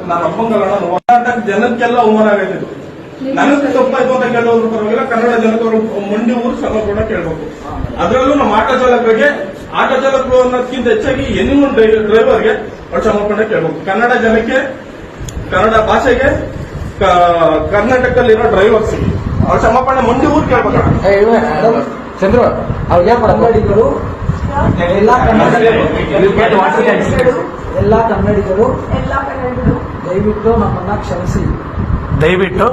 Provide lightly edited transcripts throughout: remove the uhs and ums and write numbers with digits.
ನಾನು ಒಬ್ಬಂಗಲ್ಲ, ಹೋರಾಟ ಜನಕ್ಕೆಲ್ಲ ಅವಮಾನ ಆಗೈತಿದ್ದು. ನನಗೆ ತಪ್ಪಾಯ್ತು ಅಂತ ಕೇಳೋದ್ರ ಪರವಾಗಿಲ್ಲ, ಕನ್ನಡ ಜನಕರು ಮಂಡಿ ಊರು ಶ್ರಮ ಕೂಡ ಕೇಳಬೇಕು. ಅದರಲ್ಲೂ ನಮ್ಮ ಆಟೋ ಚಾಲಕರು ಅನ್ನೋದಕ್ಕಿಂತ ಹೆಚ್ಚಾಗಿ ಎನಿಮನ್ ಡ್ರೈವರ್ಗೆ ಅವ್ರು ಕ್ಷಮಾಪಣೆ ಕೇಳಬೇಕು. ಕನ್ನಡ ಜನಕ್ಕೆ, ಕನ್ನಡ ಭಾಷೆಗೆ, ಕರ್ನಾಟಕದಲ್ಲಿರೋ ಡ್ರೈವರ್ಸ್ಗೆ ಅವ್ರ ಕ್ಷಮಾಪಣೆ ಮಂಡಿ ಊರು ಕೇಳ್ಬೇಕಣ್ಣ. ಚಂದ್ರು ಅವ್ರಿಗೆ ಕನ್ನಡಿಗರು, ಎಲ್ಲ ಕನ್ನಡಿಗರು ದಯವಿಟ್ಟು ನಮ್ಮನ್ನ ಕ್ಷಮಿಸಿ, ದಯವಿಟ್ಟು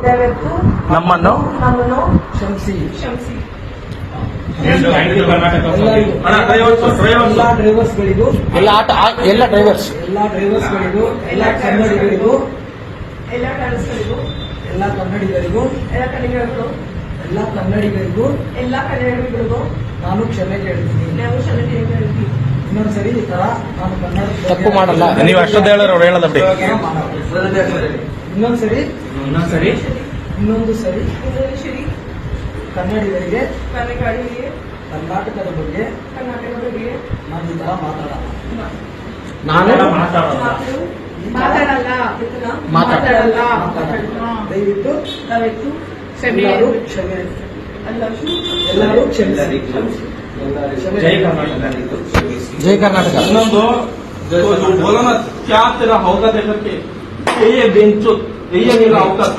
ನಮ್ಮನ್ನು ಕ್ಷಮಿಸಿ. ಎಲ್ಲ ಡ್ರೈವರ್ಸ್ಗಳಿಗೂ, ಎಲ್ಲ ಡ್ರೈವರ್ಸ್ಗಳಿಗೂ, ಎಲ್ಲ ಕನ್ನಡಿಗರಿಗೂ ನಾನು ಕ್ಷಮೆ ಕೇಳ್ತೀನಿ. ಇನ್ನೊಂದ್ಸರಿ ಈ ತರ ನಾನು ಕನ್ನಡ ತಪ್ಪು ಮಾಡಲ್ಲ. ನೀವು ಅಷ್ಟೊಂದು ಹೇಳೋರು ಅವ್ರು ಹೇಳೋದ ಬಿಡಿ. ಇನ್ನೊಂದು ಸರಿ ಕನ್ನಡಿಗರಿಗೆ ಕರ್ನಾಟಕದ ಬಗ್ಗೆ ನಾನು ಈ ತರ ಮಾತಾಡಲ್ಲ. ದಯವಿಟ್ಟು ಎಲ್ಲರೂ ಕ್ಷಮಿಸಿ. ಜೈ ಕರ್ನಾಟಕ. ಇನ್ನೊಂದು ಬೋಲನ क्या तेरा होगा देखकर के ये बेंचो ये मेरा औकात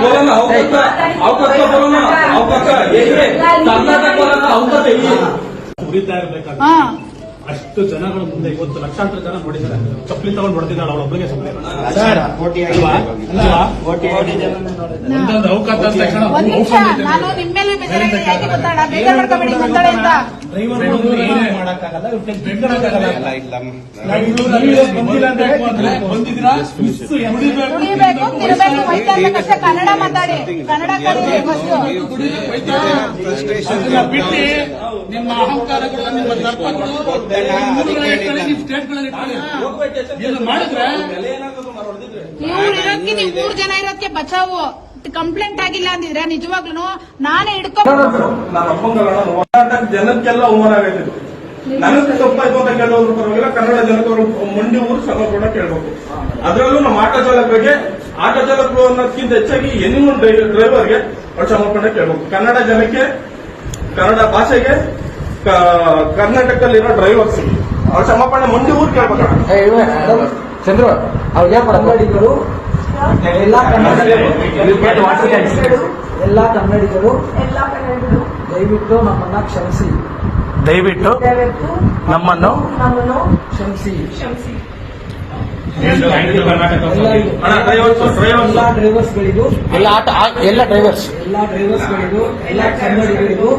बोला ना, औकात का बोलो ना, औकात का ये कर्नाटक वाला औकात है ये. ಉರಿತಾ ಇರ್ಬೇಕಾದ್ರೆ ಅಷ್ಟು ಜನಗಳ ಮುಂದೆ ಇವತ್ತು ಲಕ್ಷಾಂತರ ಜನ ನೋಡಿದ್ದಾರೆ. ಚಪ್ಪಲಿ ತಗೊಂಡು ಹೊಡೆದಿದ್ದಾಳೆ ಅವಳೊಬ್ಬಳಿಗೆ. ಒಂದೊಂದು ಅವಕಾಶ ನಾನು ನಿಮ್ಮೇಲೆ ಯಾಕೆ ಗೊತ್ತಾಡ ಬೇಜಾರು ಮಾಡ್ಕೋಬೇಡಿ ಮಾತಾಡ ಅಂತ. ಮಾಡಕ್ಕಾಗಲ್ಲ, ಬಂದಿದ್ದೀರಾ ದುಡಿಬೇಕು, ತಿರ್ಬೇಕು, ಹೋಯ್ತಾ ಇರ್ಬೇಕಷ್ಟೇ. ಕನ್ನಡ ಮಾತಾಡಿ, ಕನ್ನಡ ಕಲಿರಿ ಫಸ್ಟ್. ಬಿಟ್ಟು ನಿಮ್ಮ ಅಹಂಕಾರಗಳು, ನಿಮ್ಮ ದರ್ಪಗಳು ಮಾಡಿದ್ರೆ ಇವ್ರು ಇರೋದಕ್ಕೆ ನೀವು 3 ಜನ ಇರೋದಕ್ಕೆ ಬಚಾವು. ಕಂಪ್ಲೇಂಟ್ ಆಗಿಲ್ಲ ಅಂದಿದ್ರೆ ನಿಜವಾಗ್ಲೂ ನಾನೇ ಹಿಡ್ಕೊಂಡು. ನಾನು ಒಬ್ಬಂಗಲ್ಲ, ಹೋರಾಟ ಜನಕ್ಕೆಲ್ಲ ಅವಮಾನ ಆಗೈತಿದ್ದು. ನನಗೆ ತಪ್ಪಾಯ್ತು ಅಂತ ಕೇಳೋದ್ರ ಪರವಾಗಿಲ್ಲ, ಕನ್ನಡ ಜನಕರು ಮಂಡಿ ಊರು ಶ್ರಮ ಕೂಡ ಕೇಳಬೇಕು. ಅದರಲ್ಲೂ ನಮ್ಮ ಆಟೋ ಚಾಲಕರು ಅನ್ನೋದಕ್ಕಿಂತ ಹೆಚ್ಚಾಗಿ ಎನಿಮನ್ ಡ್ರೈವರ್ಗೆ ಅವ್ರು ಕ್ಷಮಾಪಣೆ ಕೇಳಬೇಕು. ಕನ್ನಡ ಜನಕ್ಕೆ, ಕನ್ನಡ ಭಾಷೆಗೆ, ಕರ್ನಾಟಕದಲ್ಲಿರೋ ಡ್ರೈವರ್ಸ್ಗೆ ಅವ್ರ ಕ್ಷಮಾಪಣೆ ಮಂಡಿ ಊರು ಕೇಳ್ಬೇಕಣ್ಣ. ಚಂದ್ರು ಅವ್ರಿಗೆ ಕನ್ನಡಿಗರು, ಎಲ್ಲ ಕನ್ನಡಿಗರು ದಯವಿಟ್ಟು ನಮ್ಮನ್ನ ಕ್ಷಮಿಸಿ, ದಯವಿಟ್ಟು ನಮ್ಮನ್ನು ಕ್ಷಮಿಸಿ. ಎಲ್ಲ ಡ್ರೈವರ್ಸ್ಗಳಿಗೂ, ಎಲ್ಲ ಡ್ರೈವರ್ಸ್ಗಳಿಗೂ, ಎಲ್ಲ ಕನ್ನಡಿಗರಿಗೂ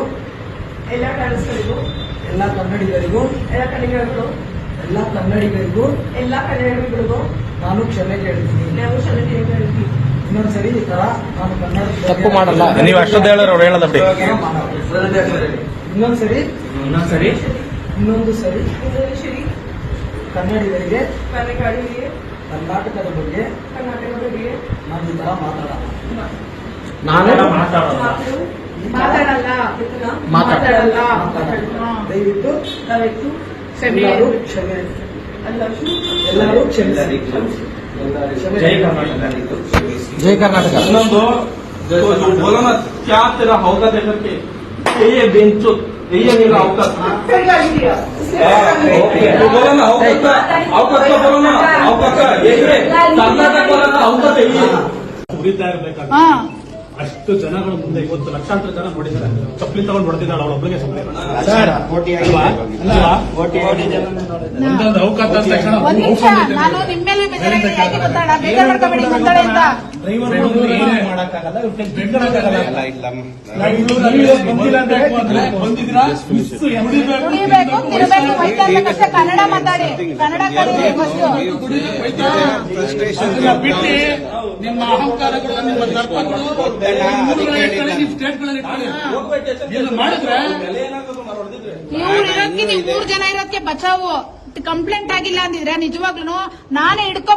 ನಾನು ಕ್ಷಮೆ ಕೇಳ್ತೀನಿ. ಇನ್ನೊಂದ್ಸರಿ ಈ ತರ ನಾನು ಕನ್ನಡ ತಪ್ಪು ಮಾಡಲ್ಲ. ನೀವು ಅಷ್ಟೊಂದು ಹೇಳೋರು ಅವ್ರು ಹೇಳೋದ ಬಿಡಿ. ಇನ್ನೊಂದು ಸರಿ ಕನ್ನಡಿಗರಿಗೆ ಕರ್ನಾಟಕದ ಬಗ್ಗೆ ನಾನು ಈ ತರ ಮಾತಾಡಲ್ಲ. ದಯವಿಟ್ಟು ಎಲ್ಲರೂ ಕ್ಷಮಿಸಿ. ಜೈ ಕರ್ನಾಟಕ. ಇನ್ನೊಂದು ಬೋಲನ क्या तेरा होगा देखकर के ये बेंचो ये मेरा औकात बोला ना, औकात का बोलो ना, औकात का ये कर्नाटक वाला औकात है ये. ಉರಿತಾ ಇರ್ಬೇಕಾದ್ರೆ ಅಷ್ಟು ಜನಗಳ ಮುಂದೆ ಇವತ್ತು ಲಕ್ಷಾಂತರ ಜನ ನೋಡಿದ್ದಾರೆ. ಚಪ್ಪಲಿ ತಗೊಂಡು ಹೊಡೆದಿದ್ದಾಳೆ ಅವಳೊಬ್ಬಳಿಗೆ. ಒಂದೊಂದು ಅವಕಾಶ ನಾನು ನಿಮ್ಮೇಲೆ ಯಾಕೆ ಗೊತ್ತಾಡ ಬೇಜಾರು ಮಾಡ್ಕೋಬೇಡಿ ಮಾತಾಡ ಅಂತ. ಮಾಡಕ್ಕಾಗಲ್ಲ, ಬಂದಿದ್ದೀರಾ ದುಡಿಬೇಕು, ತಿರ್ಬೇಕು, ಹೋಯ್ತಾ ಇರ್ಬೇಕಷ್ಟೇ. ಕನ್ನಡ ಮಾತಾಡಿ, ಕನ್ನಡ ಕಲಿರಿ ಫಸ್ಟ್. ಬಿಟ್ಟು ನಿಮ್ಮ ಅಹಂಕಾರಗಳು, ನಿಮ್ಮ ದರ್ಪಗಳು ಮಾಡಿದ್ರೆ ಇವ್ರು ಇರೋದಕ್ಕೆ ನೀವು 3 ಜನ ಇರೋದಕ್ಕೆ ಬಚಾವು. ಕಂಪ್ಲೇಂಟ್ ಆಗಿಲ್ಲ ಅಂದಿದ್ರೆ ನಿಜವಾಗ್ಲೂ ನಾನೇ ಹಿಡ್ಕೊ